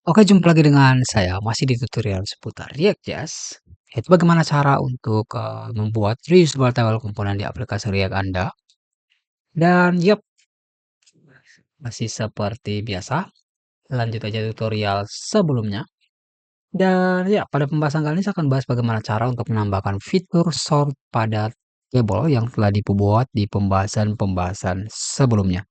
Oke, jumpa lagi dengan saya, masih di tutorial seputar React.js. Itu bagaimana cara untuk membuat reusable table komponen di aplikasi React Anda. Dan yep, masih seperti biasa, lanjut aja tutorial sebelumnya. Dan ya, pada pembahasan kali ini saya akan bahas bagaimana cara untuk menambahkan fitur sort pada table yang telah dibuat di pembahasan-pembahasan sebelumnya.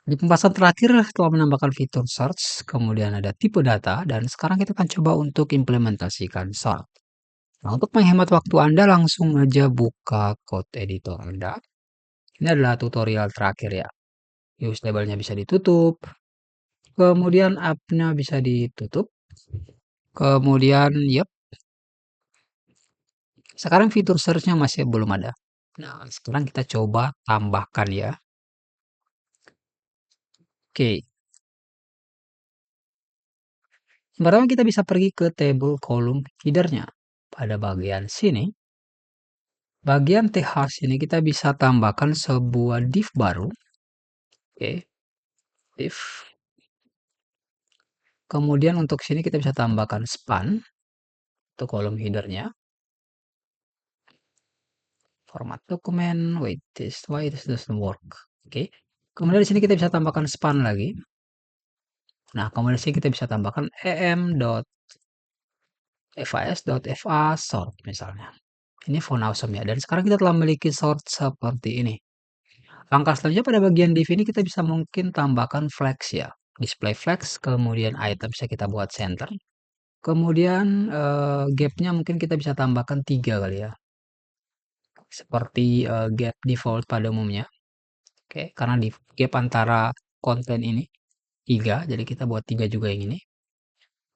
Di pembahasan terakhir telah menambahkan fitur search, kemudian ada tipe data, dan sekarang kita akan coba untuk implementasikan sort. Nah, untuk menghemat waktu Anda, langsung aja buka code editor Anda. Ini adalah tutorial terakhir ya. Use labelnya bisa ditutup, kemudian app-nya bisa ditutup, kemudian yep, sekarang fitur search-nya masih belum ada. Nah, sekarang kita coba tambahkan ya. Oke, pertama kita bisa pergi ke table column header-nya. Pada bagian sini, bagian th sini kita bisa tambahkan sebuah div baru. Oke, div. Kemudian untuk sini kita bisa tambahkan span untuk kolom header-nya. Format dokumen, wait, why this doesn't work. Oke. Kemudian di sini kita bisa tambahkan span lagi. Nah, kemudian di sini kita bisa tambahkan em.fas.fa sort misalnya. Ini for awesome ya. Dan sekarang kita telah memiliki sort seperti ini. Langkah selanjutnya pada bagian div ini kita bisa mungkin tambahkan flex ya. Display flex, kemudian item bisa kita buat center. Kemudian gap-nya mungkin kita bisa tambahkan 3 kali ya. Seperti gap default pada umumnya. Oke, karena di gap antara konten ini 3, jadi kita buat 3 juga yang ini.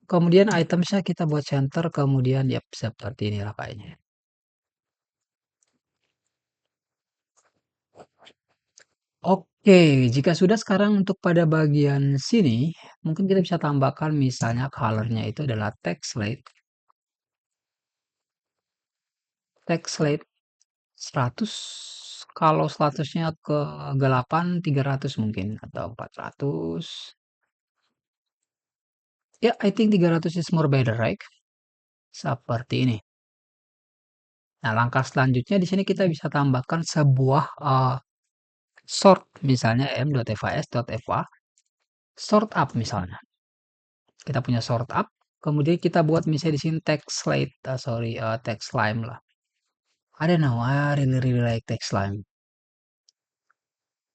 Kemudian itemnya kita buat center, kemudian ya seperti inilah kayaknya. Oke, jika sudah sekarang untuk pada bagian sini, mungkin kita bisa tambahkan misalnya color-nya itu adalah text slate. Text slate 100, kalau statusnya ke 8, 300 mungkin, atau 400. Ya, I think 300 is more better, right? Seperti ini. Nah, langkah selanjutnya di sini kita bisa tambahkan sebuah sort, misalnya m.fas.fa sort up misalnya. Kita punya sort up, kemudian kita buat misalnya di sini text slate, text lime lah. I don't know, I really really like text lime.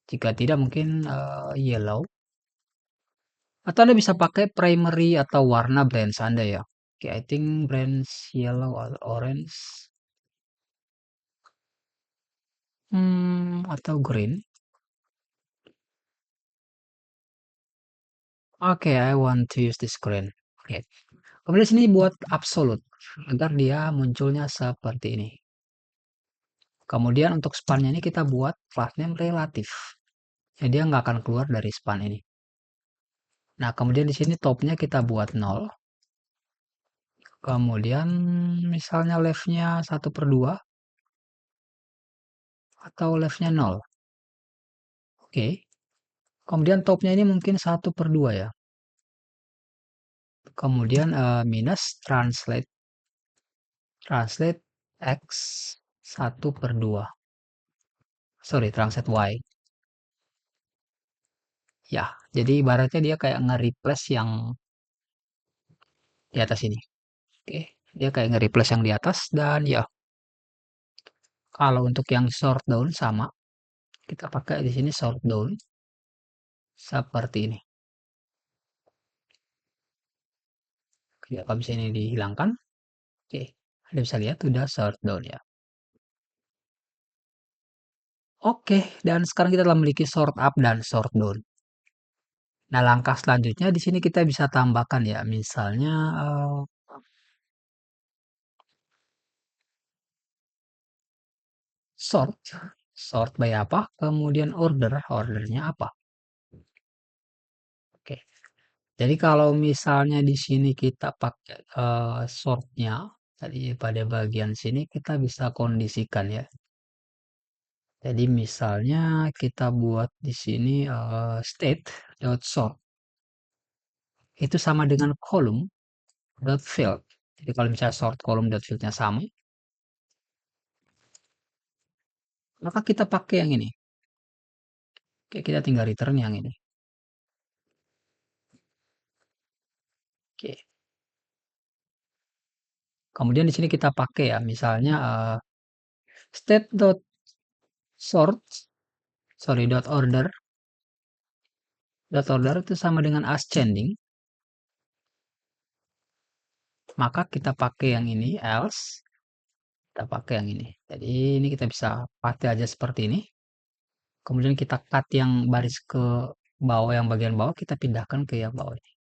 Jika tidak mungkin yellow. Atau Anda bisa pakai primary atau warna brands Anda ya. Oke, I think brands yellow or orange. Atau green. Oke, I want to use this green. Oke. Kemudian sini buat absolute agar dia munculnya seperti ini. Kemudian untuk span-nya ini kita buat class name relatif. Jadi dia nggak akan keluar dari span ini. Nah, kemudian di sini topnya kita buat 0. Kemudian misalnya left-nya 1/2 atau left-nya 0. Oke. Kemudian topnya ini mungkin 1/2 ya. Kemudian minus translate x 1/2. Sorry, translate y. Ya, jadi ibaratnya dia kayak nge-replace yang di atas ini. Oke, dia kayak nge-replace yang di atas dan ya, kalau untuk yang short down sama, kita pakai di sini short down seperti ini. Oke, kalau bisa ini dihilangkan. Oke, Anda bisa lihat sudah short down ya. Oke, dan sekarang kita telah memiliki sort up dan sort down. Nah, langkah selanjutnya di sini kita bisa tambahkan ya, misalnya sort, sort by apa, kemudian ordernya apa. Oke, jadi kalau misalnya di sini kita pakai sortnya, tadi pada bagian sini kita bisa kondisikan ya. Jadi misalnya kita buat di sini state.sort itu sama dengan column.field. Jadi kalau misalnya sort column.fieldnya sama, maka kita pakai yang ini. Oke, kita tinggal return yang ini. Oke. Kemudian di sini kita pakai ya, misalnya state.sort, sorry, dot order itu sama dengan ascending, maka kita pakai yang ini, else, kita pakai yang ini. Jadi ini kita bisa pakai aja seperti ini. Kemudian kita cut yang baris ke bawah, yang bagian bawah kita pindahkan ke yang bawah ini.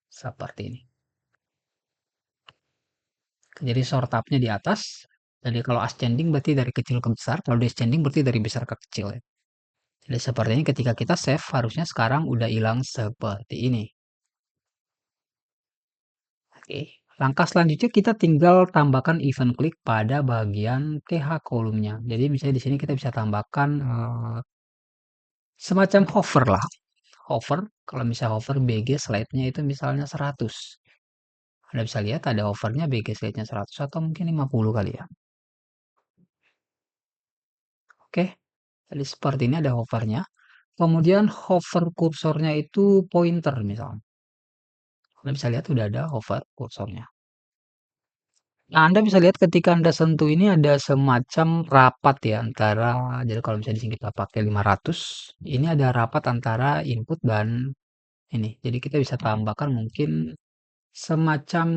Seperti ini. Jadi sort tab-nya di atas. Jadi kalau ascending berarti dari kecil ke besar, kalau descending berarti dari besar ke kecil ya. Jadi seperti ini ketika kita save harusnya sekarang udah hilang seperti ini. Oke. Langkah selanjutnya kita tinggal tambahkan event click pada bagian TH kolomnya. Jadi misalnya di sini kita bisa tambahkan semacam hover lah. Hover, kalau misalnya hover BG slide-nya itu misalnya 100. Anda bisa lihat ada hovernya BG slide-nya 100 atau mungkin 50 kali ya. Oke, jadi seperti ini ada hovernya. Kemudian hover kursornya itu pointer misalnya. Anda bisa lihat udah ada hover kursornya. Nah, Anda bisa lihat ketika Anda sentuh ini ada semacam rapat ya antara, jadi kalau misalnya di sini kita pakai 500, ini ada rapat antara input dan ini. Jadi kita bisa tambahkan mungkin semacam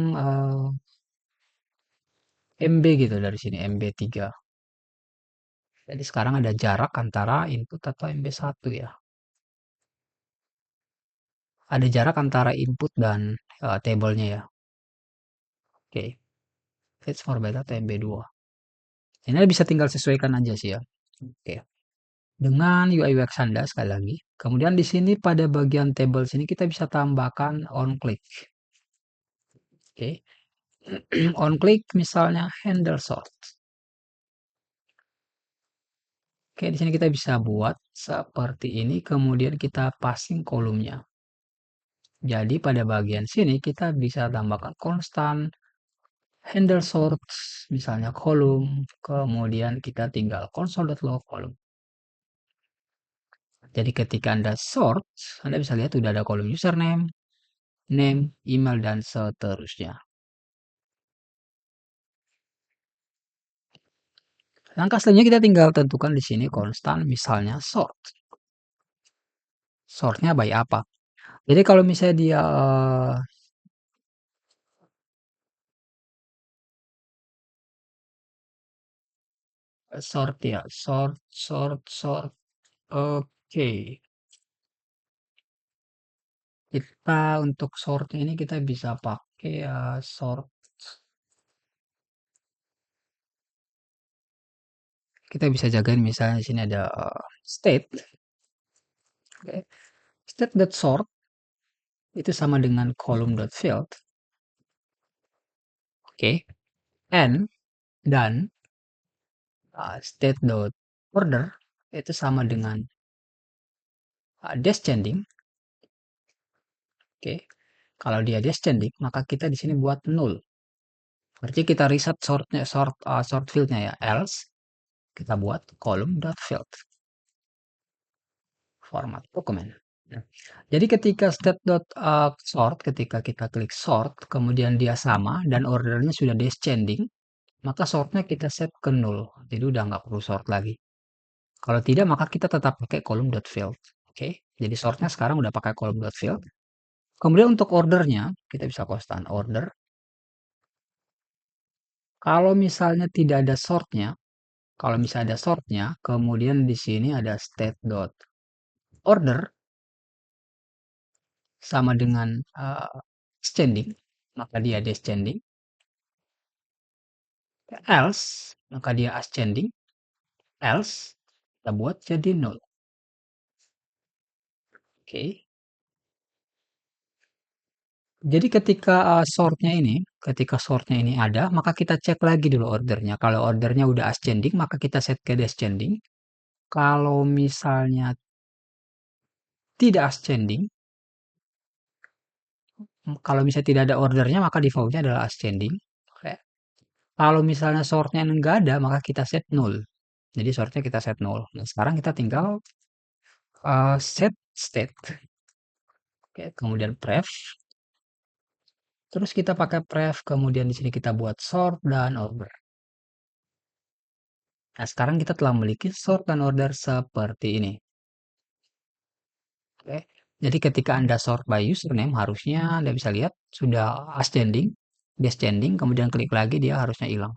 MB gitu dari sini, MB3. Jadi sekarang ada jarak antara input atau MB1 ya. Ada jarak antara input dan tabelnya ya. Oke, fetch for byte atau MB2. Ini bisa tinggal sesuaikan aja sih ya. Oke. Dengan UI UX Anda sekali lagi. Kemudian di sini pada bagian table sini kita bisa tambahkan on click. Oke. On click misalnya handle sort. Oke, di sini kita bisa buat seperti ini kemudian kita passing kolomnya. Jadi pada bagian sini kita bisa tambahkan konstan handle sort misalnya kolom, kemudian kita tinggal console.log kolom. Jadi ketika Anda sort, Anda bisa lihat sudah ada kolom username, name, email, dan seterusnya. Langkah selanjutnya kita tinggal tentukan di sini konstan, misalnya sort. Sortnya by apa? Jadi kalau misalnya dia sort ya, sort. Oke, kita untuk sort ini kita bisa pakai sort. Kita bisa jagain misalnya di sini ada state. Oke. State.sort itu sama dengan column.field. Oke. And dan state.order itu sama dengan descending. Oke. Kalau dia descending, maka kita di sini buat null. Berarti kita reset sort fieldnya ya. Else kita buat column.field format dokumen. Nah, jadi ketika state.sort, ketika kita klik sort, kemudian dia sama dan ordernya sudah descending, maka sortnya kita set ke null. Jadi udah nggak perlu sort lagi. Kalau tidak, maka kita tetap pakai column.field. Oke, jadi sortnya sekarang udah pakai column.field. Kemudian untuk ordernya, kita bisa konstan order. Kalau misalnya tidak ada sortnya, kalau misalnya ada sortnya, kemudian di sini ada state.order sama dengan descending, maka dia descending. Else, maka dia ascending. Else, kita buat jadi null. Oke. Jadi ketika sortnya ini ada, maka kita cek lagi dulu ordernya. Kalau ordernya udah ascending, maka kita set ke descending. Kalau misalnya tidak ascending, kalau misalnya tidak ada ordernya maka defaultnya adalah ascending. Oke. Kalau misalnya sortnya enggak ada maka kita set null. Jadi sortnya kita set null. Nah, sekarang kita tinggal set state. Oke, kemudian pref. Terus kita pakai pref, kemudian di sini kita buat sort dan order. Nah, sekarang kita telah memiliki sort dan order seperti ini. Oke. Jadi ketika Anda sort by username, harusnya Anda bisa lihat sudah ascending, descending, kemudian klik lagi dia harusnya hilang.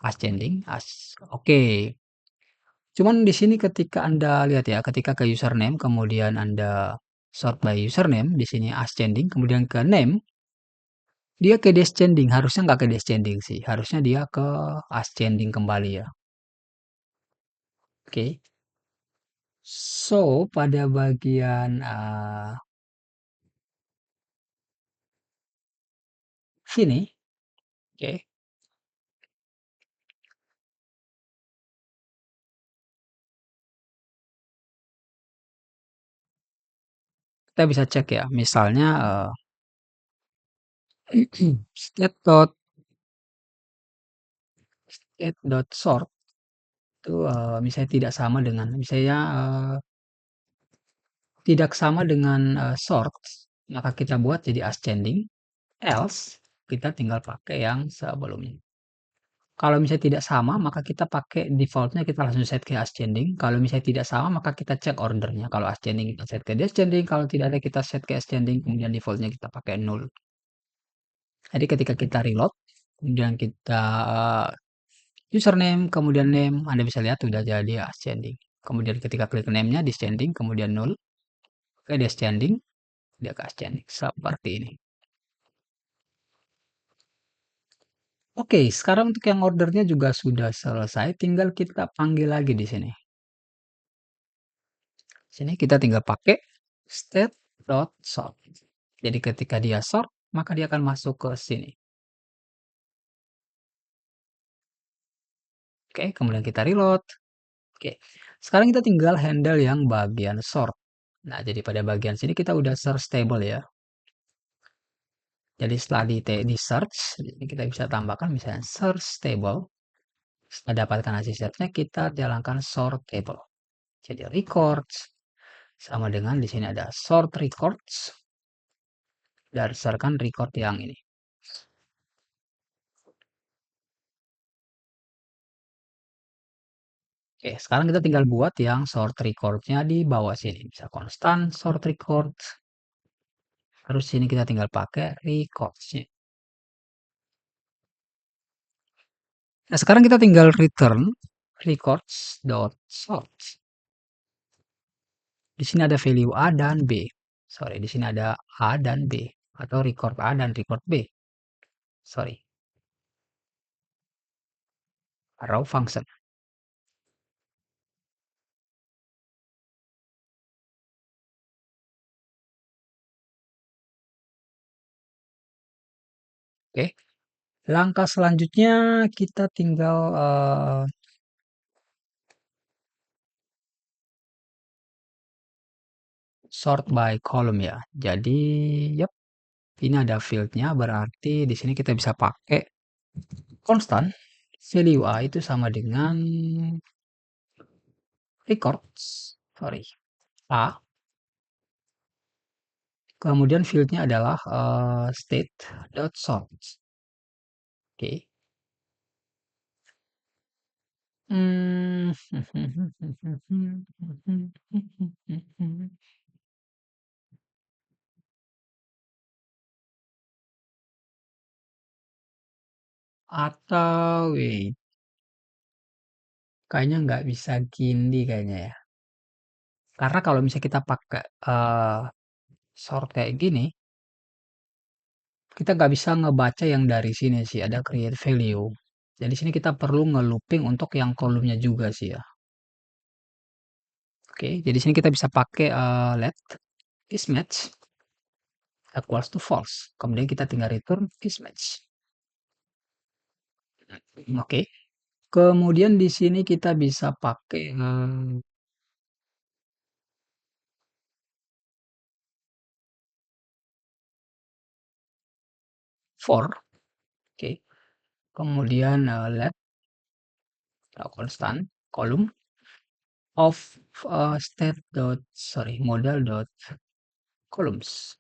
Ascending, oke. Cuman di sini ketika Anda lihat ya, ketika ke username, kemudian Anda sort by username, di sini ascending, kemudian ke name, dia ke descending, harusnya nggak ke descending sih, harusnya dia ke ascending kembali ya. Oke. So, pada bagian sini, oke, kita bisa cek ya, misalnya state dot state dot sort itu misalnya tidak sama dengan misalnya tidak sama dengan sort, maka kita buat jadi ascending, else kita tinggal pakai yang sebelumnya. Kalau misalnya tidak sama, maka kita pakai defaultnya kita langsung set ke ascending. Kalau misalnya tidak sama, maka kita cek ordernya. Kalau ascending kita set ke descending, kalau tidak ada kita set ke ascending, kemudian defaultnya kita pakai null. Jadi ketika kita reload, kemudian kita username, kemudian name, Anda bisa lihat sudah jadi ascending. Kemudian ketika klik name-nya descending, kemudian null, ke descending, dia ke ascending. Seperti ini. Oke, sekarang untuk yang ordernya juga sudah selesai, tinggal kita panggil lagi di sini. Sini kita tinggal pakai state.sort. Jadi ketika dia sort, maka dia akan masuk ke sini. Oke, kemudian kita reload. Oke, sekarang kita tinggal handle yang bagian sort. Nah, jadi pada bagian sini kita udah search table ya. Jadi setelah di search, ini kita bisa tambahkan misalnya search table. Setelah dapatkan hasil searchnya, kita jalankan sort table. Jadi records sama dengan di sini ada sort records. Berdasarkan record yang ini. Oke, sekarang kita tinggal buat yang sort recordnya di bawah sini. Bisa konstan sort record. Terus sini kita tinggal pakai recordsnya. Nah, sekarang kita tinggal return records.sort. Di sini ada value A dan B. Sorry, di sini ada A dan B. Atau record A dan record B. Sorry. Raw function. Oke. Langkah selanjutnya kita tinggal sort by column ya. Jadi, yep, ini ada fieldnya berarti di sini kita bisa pakai konstan value A itu sama dengan records, sorry, A. Kemudian fieldnya adalah state.sort. Oke. Hmm. Atau wait, kayaknya nggak bisa gini kayaknya ya. Karena kalau misalnya kita pakai sort kayak gini, kita nggak bisa ngebaca yang dari sini sih, ada create value. Jadi sini kita perlu nge-looping untuk yang kolomnya juga sih ya. Oke, jadi sini kita bisa pakai let is match equals to false. Kemudian kita tinggal return is match. Oke. Kemudian di sini kita bisa pakai for, oke. Kemudian let constant column of state dot sorry model dot columns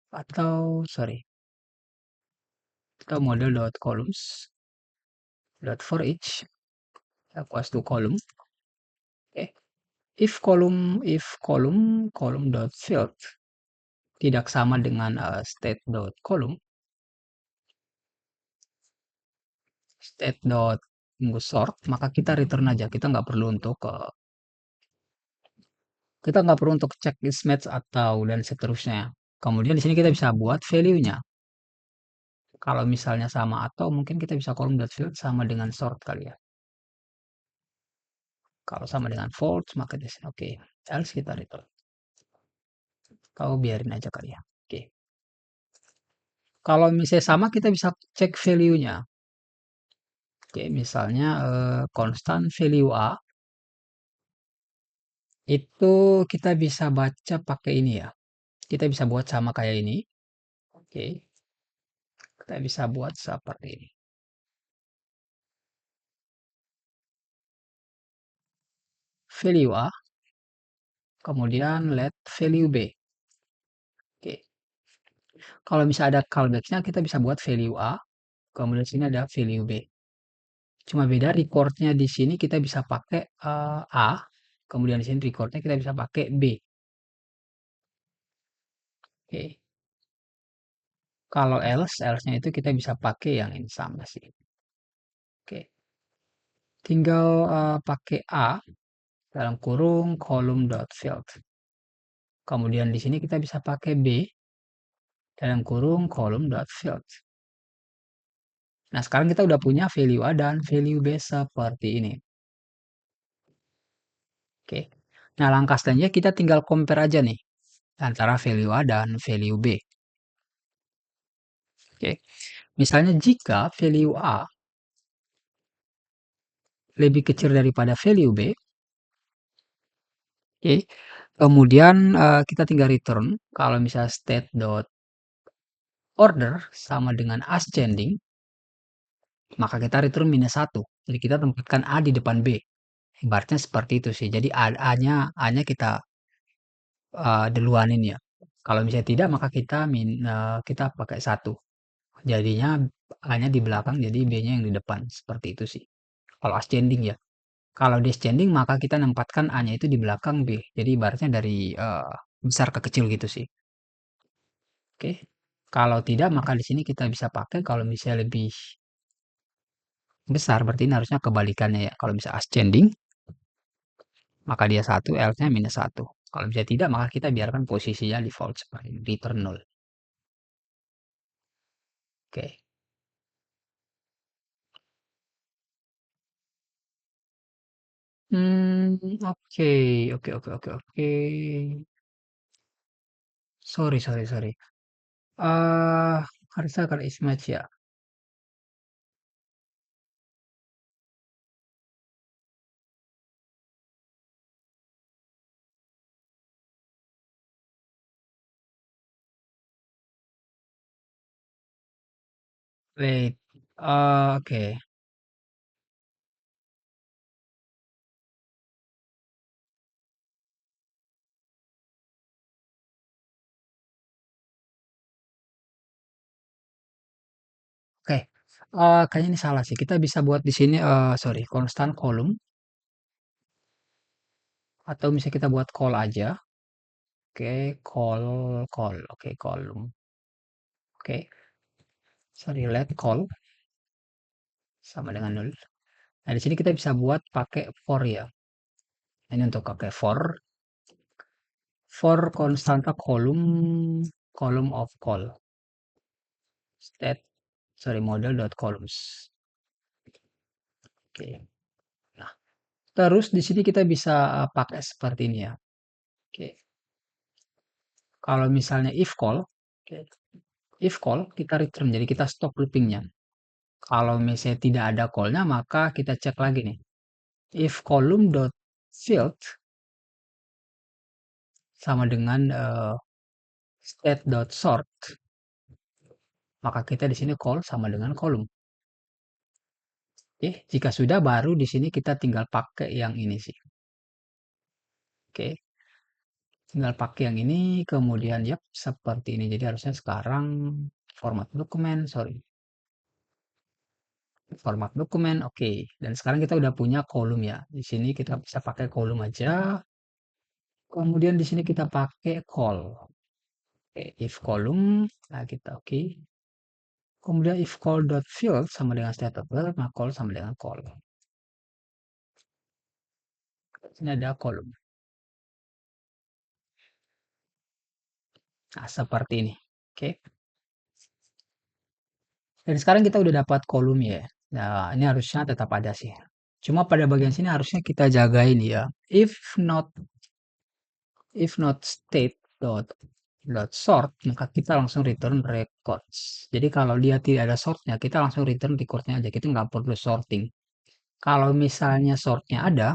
atau sorry atau model dot columns dot for each equals to column. Okay. If column dot field tidak sama dengan state dot column, state dot tunggu sort, maka kita return aja. Kita nggak perlu untuk cek is match atau dan seterusnya. Kemudian di sini kita bisa buat value-nya. Kalau misalnya sama atau mungkin kita bisa column dot field sama dengan sort kali ya. Kalau sama dengan false maka di sini oke. Else kita return. Kau biarin aja kali ya. Oke. Kalau misalnya sama kita bisa cek value-nya. Oke, misalnya constant value A itu kita bisa baca pakai ini ya. Kita bisa buat sama kayak ini. Oke. Kita bisa buat seperti ini. Value A, kemudian let value B. Oke. Kalau misalnya ada callback-nya kita bisa buat value A, kemudian sini ada value B. Cuma beda recordnya di sini kita bisa pakai A, kemudian di sini recordnya kita bisa pakai B. Oke. Kalau else-nya itu kita bisa pakai yang ini sama sih. Oke. Tinggal pakai A dalam kurung column dot field. Kemudian di sini kita bisa pakai B dalam kurung column dot field. Nah, sekarang kita udah punya value A dan value B seperti ini. Oke. Nah, langkah selanjutnya kita tinggal compare aja nih antara value A dan value B. Oke. Misalnya jika value A lebih kecil daripada value B, oke. Kemudian kita tinggal return kalau misalnya state dot order sama dengan ascending, maka kita return -1. Jadi kita tempatkan A di depan B. Ibaratnya seperti itu sih. Jadi A-nya kita duluanin ya. Kalau misalnya tidak maka kita pakai 1. Jadinya A-nya di belakang jadi B-nya yang di depan. Seperti itu sih. Kalau ascending ya. Kalau descending maka kita nempatkan A-nya itu di belakang B. Jadi ibaratnya dari besar ke kecil gitu sih. Oke. Kalau tidak maka di sini kita bisa pakai kalau misalnya lebih besar berarti ini harusnya kebalikannya ya. Kalau bisa ascending maka dia 1, else-nya -1. Kalau bisa tidak maka kita biarkan posisinya default seperti ini, return 0. Oke. Oke, oke, oke, oke, oke. Sorry, sorry, sorry. Harusnya kalau is match ya. Wait. Oke. Oke. Kayaknya ini salah sih. Kita bisa buat di sini sorry, constant column atau misalnya kita buat call aja. Oke, call call. Oke, column. Oke. Sorry, let call sama dengan 0. Nah, di sini kita bisa buat pakai for ya. Ini untuk pakai for constanta column of call state sorry model dot columns. Oke. Nah, terus di sini kita bisa pakai seperti ini ya. Oke. Kalau misalnya oke. If call kita return jadi kita stop loopingnya. Kalau misalnya tidak ada call-nya maka kita cek lagi nih. If column dot field sama dengan state.sort, maka kita di sini call sama dengan kolom. Oke, jika sudah baru di sini kita tinggal pakai yang ini sih. Oke, tinggal pakai yang ini kemudian ya seperti ini. Jadi harusnya sekarang format dokumen, sorry. Format dokumen, oke. Dan sekarang kita udah punya kolom ya. Di sini kita bisa pakai kolom aja. Kemudian di sini kita pakai call. Oke, if kolom, nah kita oke. Kemudian if call.field sama dengan stateable, maka call sama dengan call. Ini ada kolom. Nah, seperti ini. Oke. Dan sekarang kita udah dapat kolom ya. Nah, ini harusnya tetap ada sih. Cuma pada bagian sini harusnya kita jagain ya. If not state dot sort, maka kita langsung return records. Jadi kalau dia tidak ada sortnya, kita langsung return recordnya aja. Kita nggak perlu sorting. Kalau misalnya sortnya ada,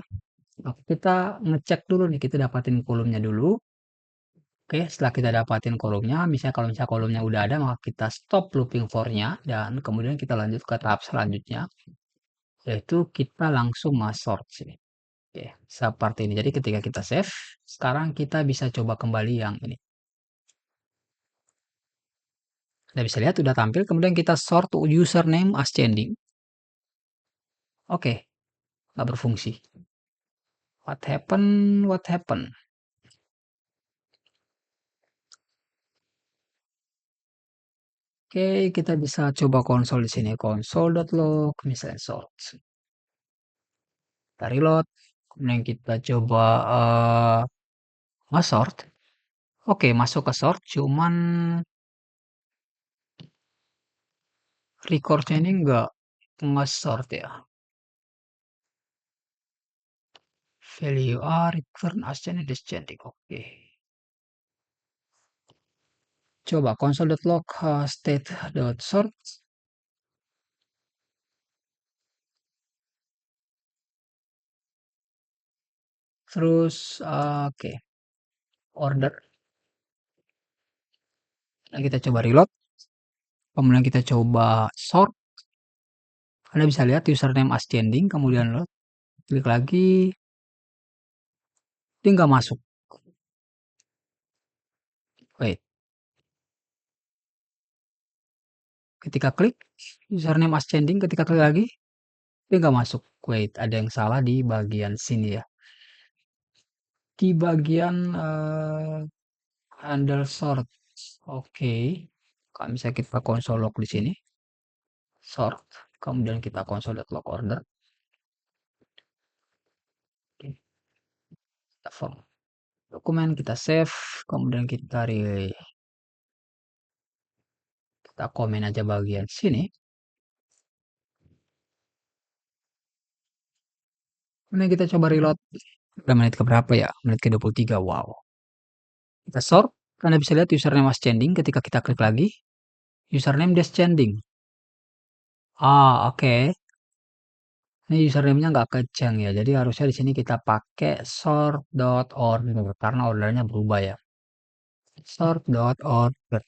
maka kita ngecek dulu nih, kita dapatin kolomnya dulu. Oke, setelah kita dapatin kolomnya, misalnya kalau misalnya kolomnya udah ada, maka kita stop looping for-nya dan kemudian kita lanjut ke tahap selanjutnya, yaitu kita langsung sort sini. Oke, seperti ini. Jadi ketika kita save, sekarang kita bisa coba kembali yang ini. Kita bisa lihat udah tampil, kemudian kita sort username ascending. Oke, nggak berfungsi. What happened? What happened? Oke, kita bisa coba konsol di sini. Console.log, misalnya sort. Kita reload. Kemudian kita coba sort. Oke, masuk ke sort, cuman recordnya ini nggak nge-sort ya. Value are return ascending descending. Oke. Coba console.log state.sort. Terus, oke. Order. Nah, kita coba reload. Kemudian kita coba sort. Anda bisa lihat username ascending, kemudian load. Klik lagi, dia nggak masuk. Wait, ketika klik username ascending, ketika klik lagi, dia nggak masuk. Wait, ada yang salah di bagian sini ya. Di bagian handle sort. Oke. Kalau misalnya kita console log di sini, sort, kemudian kita console.log order. Oke, kita form dokumen, kita save, kemudian kita komen aja bagian sini. Kemudian kita coba reload. Udah menit ke berapa ya? Menit ke 23. Wow. Kita sort. Anda bisa lihat username ascending ketika kita klik lagi. Username descending. Oke. Ini username-nya nggak kejang ya. Jadi harusnya di sini kita pakai sort.order karena ordernya berubah ya. Sort.order.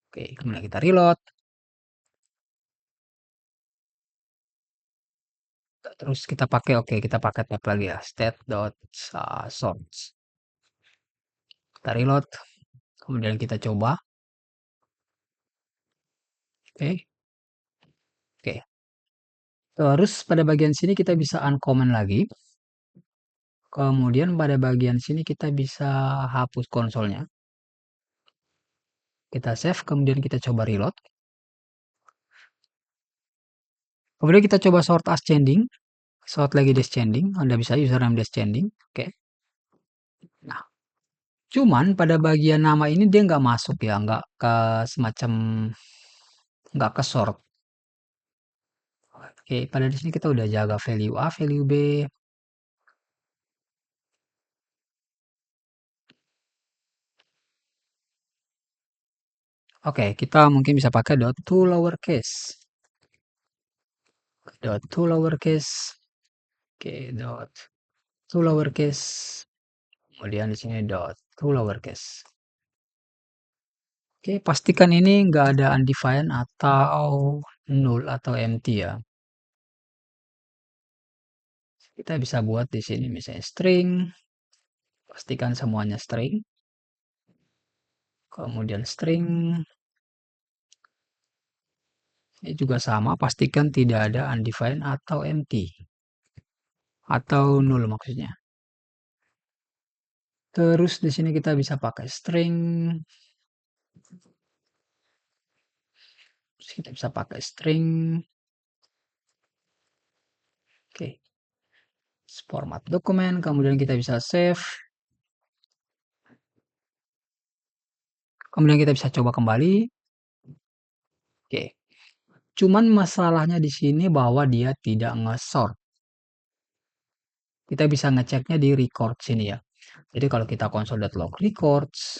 Oke, kemudian kita reload. Terus kita pakai kita pakai tab lagi ya. State.sort. Kita reload. Kemudian kita coba. Oke. Oke. Terus pada bagian sini kita bisa uncomment lagi. Kemudian pada bagian sini kita bisa hapus konsolnya. Kita save, kemudian kita coba reload. Kemudian kita coba sort ascending. Sort lagi descending. Anda bisa username descending. Oke. Nah, cuman pada bagian nama ini dia nggak masuk ya. Nggak ke semacam, nggak ke sort. Oke, pada di sini kita udah jaga value A, value B. Oke, kita mungkin bisa pakai dot to lowercase. Dot to lowercase. Oke, dot to lowercase. kemudian di sini dot to lowercase. Oke, pastikan ini nggak ada undefined atau null atau empty ya. Kita bisa buat di sini misalnya string, pastikan semuanya string, kemudian string, ini juga sama, pastikan tidak ada undefined atau empty, atau null maksudnya. Terus di sini kita bisa pakai string, terus kita bisa pakai string, oke, format dokumen, kemudian kita bisa save, kemudian kita bisa coba kembali, oke. Cuman masalahnya di sini bahwa dia tidak nge-sort. Kita bisa ngeceknya di record sini ya. Jadi kalau kita console.log records,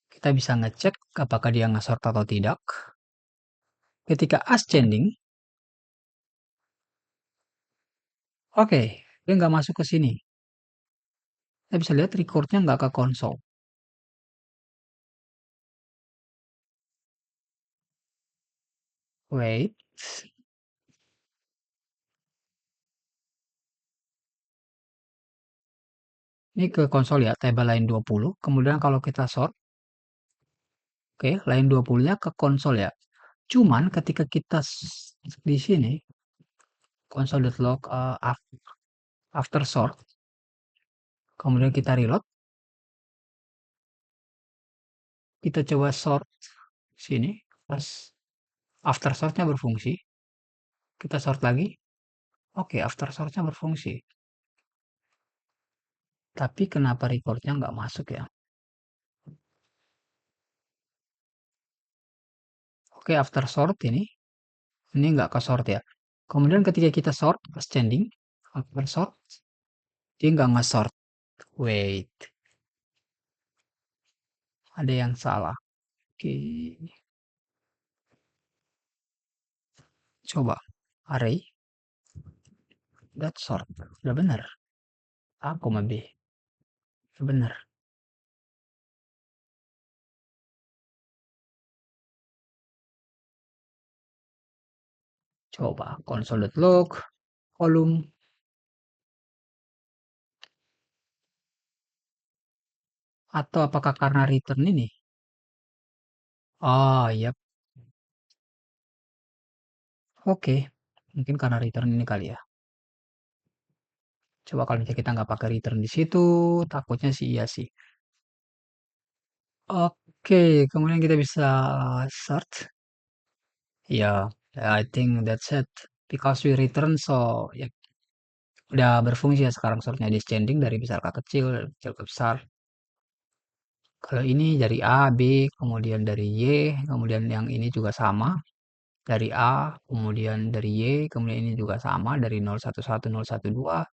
kita bisa ngecek apakah dia nge-sort atau tidak. Ketika ascending, oke, dia nggak masuk ke sini. Kita bisa lihat recordnya nggak ke konsol. Wait, ini ke konsol ya, table line 20. Kemudian kalau kita sort, oke, line 20-nya ke konsol ya. Cuman ketika kita di sini, console.log after sort, kemudian kita reload, kita coba sort sini, pas after sortnya berfungsi, kita sort lagi, oke, after sortnya berfungsi. Tapi kenapa recordnya nggak masuk ya? Oke, after sort ini nggak ke sort ya. Kemudian ketika kita sort, ascending, after sort, dia nggak nge-sort. Wait, ada yang salah. Oke, coba array dot sort. Udah bener. A, B. Udah bener. Coba console.log kolom atau apakah karena return ini? Oh, iya. Oke. Mungkin karena return ini kali ya. Coba kalau misalnya kita nggak pakai return di situ, takutnya sih iya sih. Oke, kemudian kita bisa search. Ya, I think that's it. Because we return, so ya udah berfungsi ya sekarang sortnya descending dari besar ke kecil, dari kecil ke besar. Kalau ini dari A, B, kemudian dari Y, kemudian yang ini juga sama. Dari A, kemudian dari Y, kemudian ini juga sama dari 011, 012,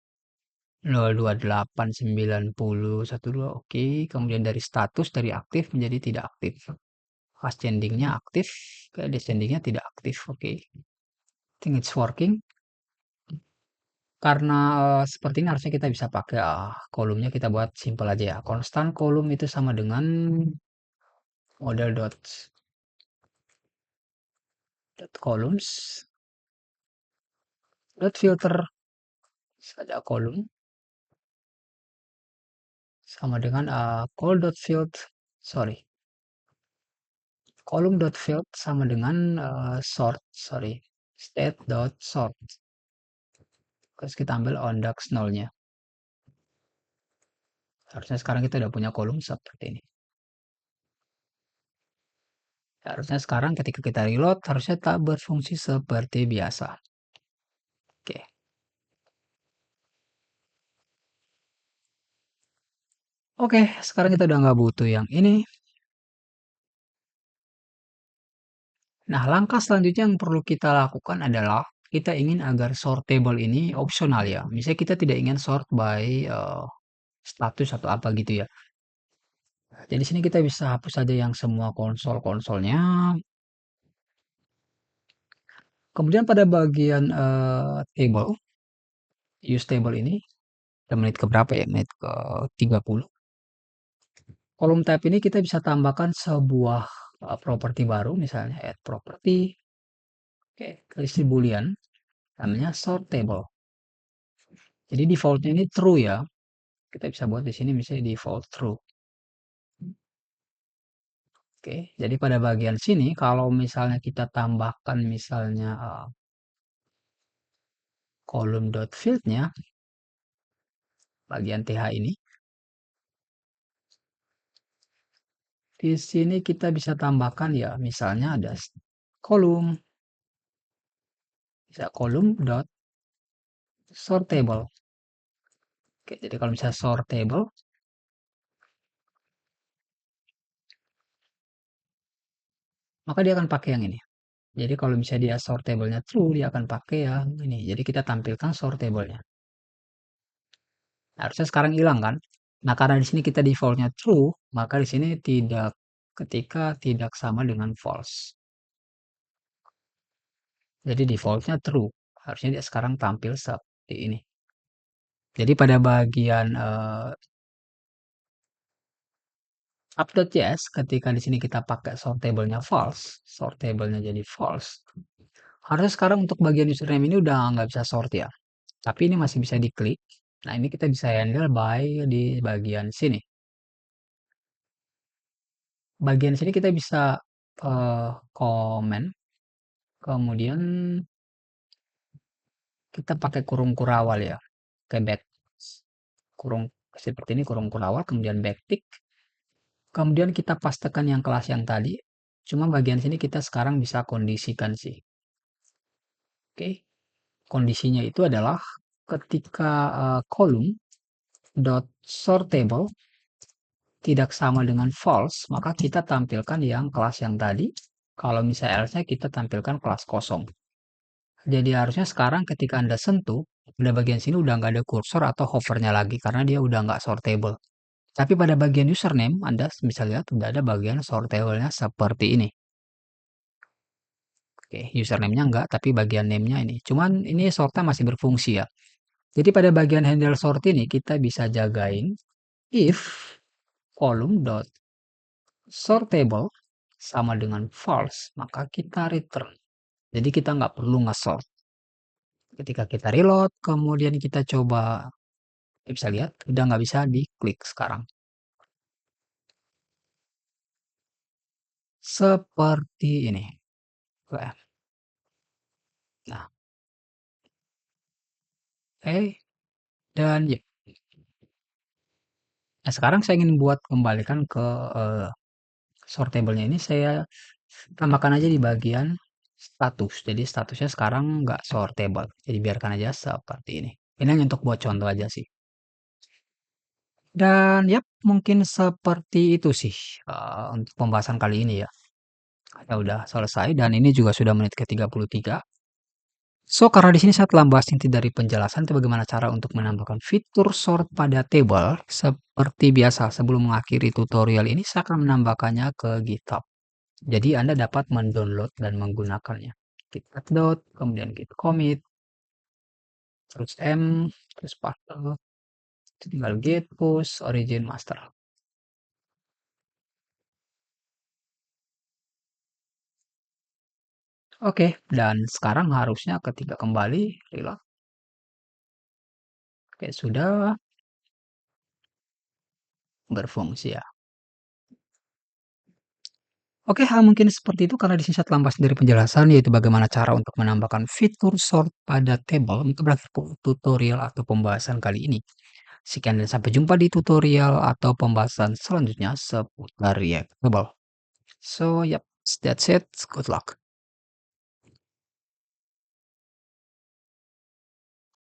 028, 90, 12, oke. Kemudian dari status dari aktif menjadi tidak aktif. Ascendingnya aktif, ke descendingnya tidak aktif, oke. Think it's working. Karena seperti ini harusnya kita bisa pakai kolomnya kita buat simple aja ya. Constant kolom itu sama dengan model dot columns dot filter saja kolom sama dengan call dot field sorry kolom dot field sama dengan sort sorry state dot sort terus kita ambil onDux nolnya. Harusnya sekarang kita udah punya kolom seperti ini. Harusnya sekarang ketika kita reload harusnya tak berfungsi seperti biasa. Oke. Oke, sekarang kita udah nggak butuh yang ini. Nah, langkah selanjutnya yang perlu kita lakukan adalah kita ingin agar sort table ini opsional ya. Misalnya kita tidak ingin sort by status atau apa gitu ya. Jadi sini kita bisa hapus saja yang semua konsol-konsolnya. Kemudian pada bagian table, use table ini, menit ke berapa ya? Menit ke 30. Kolom type ini kita bisa tambahkan sebuah properti baru, misalnya add property. Oke, list boolean namanya sortable. Jadi defaultnya ini true ya. Kita bisa buat di sini misalnya default true. Oke, jadi pada bagian sini kalau misalnya kita tambahkan misalnya kolom dot fieldnya bagian th ini, di sini kita bisa tambahkan ya misalnya ada kolom, bisa kolom dot sortable. Oke, jadi kalau misalnya sortable, maka dia akan pakai yang ini. Jadi kalau misalnya dia sortable-nya true, dia akan pakai yang ini. Jadi kita tampilkan sortable-nya. Harusnya sekarang hilang kan? Nah, karena di sini kita default-nya true, maka di sini tidak ketika tidak sama dengan false. Jadi default-nya true. Harusnya dia sekarang tampil seperti ini. Jadi pada bagian update.js ketika di sini kita pakai sortable-nya false, sortable-nya jadi false. Harusnya sekarang untuk bagian username ini udah nggak bisa sort ya. Tapi ini masih bisa diklik. Nah, ini kita bisa handle by di bagian sini. Bagian sini kita bisa komen, kemudian kita pakai kurung kurawal ya. Kayak back kurung seperti ini kurung kurawal, kemudian backtick. Kemudian kita pastekan yang kelas yang tadi. Cuma bagian sini kita sekarang bisa kondisikan sih. Oke. Kondisinya itu adalah ketika kolom dot sortable tidak sama dengan false, maka kita tampilkan yang kelas yang tadi. Kalau misalnya else-nya kita tampilkan kelas kosong. Jadi harusnya sekarang ketika Anda sentuh, pada bagian sini udah nggak ada kursor atau hovernya lagi karena dia udah nggak sortable. Tapi pada bagian username, Anda bisa lihat udah ada bagian sortable-nya seperti ini. Oke, username-nya enggak, tapi bagian name-nya ini. Cuman ini sortnya masih berfungsi ya. Jadi pada bagian handle sort ini kita bisa jagain if column dot sortable sama dengan false, maka kita return. Jadi kita nggak perlu nge-sort. Ketika kita reload, kemudian kita coba, kita bisa lihat udah nggak bisa diklik sekarang. Seperti ini. Nah, dan ya. Nah, sekarang saya ingin buat kembalikan ke sortable-nya ini saya tambahkan aja di bagian status. Jadi statusnya sekarang nggak sortable. Jadi biarkan aja seperti ini. Ini hanya untuk buat contoh aja sih. Dan ya mungkin seperti itu sih untuk pembahasan kali ini ya. Kita udah selesai dan ini juga sudah menit ke-33. So, karena di sini saya telah bahas inti dari penjelasan itu bagaimana cara untuk menambahkan fitur sort pada table. Seperti biasa, sebelum mengakhiri tutorial ini, saya akan menambahkannya ke GitHub. Jadi, Anda dapat mendownload dan menggunakannya. Git upload, kemudian git commit, terus terus paste, tinggal git push, origin master. Oke, dan sekarang harusnya ketika kembali, reload. Oke, sudah berfungsi ya. Oke, mungkin seperti itu karena di sini saya telah bahas dari penjelasan yaitu bagaimana cara untuk menambahkan fitur sort pada table untuk berakhir tutorial atau pembahasan kali ini. Sekian dan sampai jumpa di tutorial atau pembahasan selanjutnya seputar React table. So, yep, that's it. Good luck.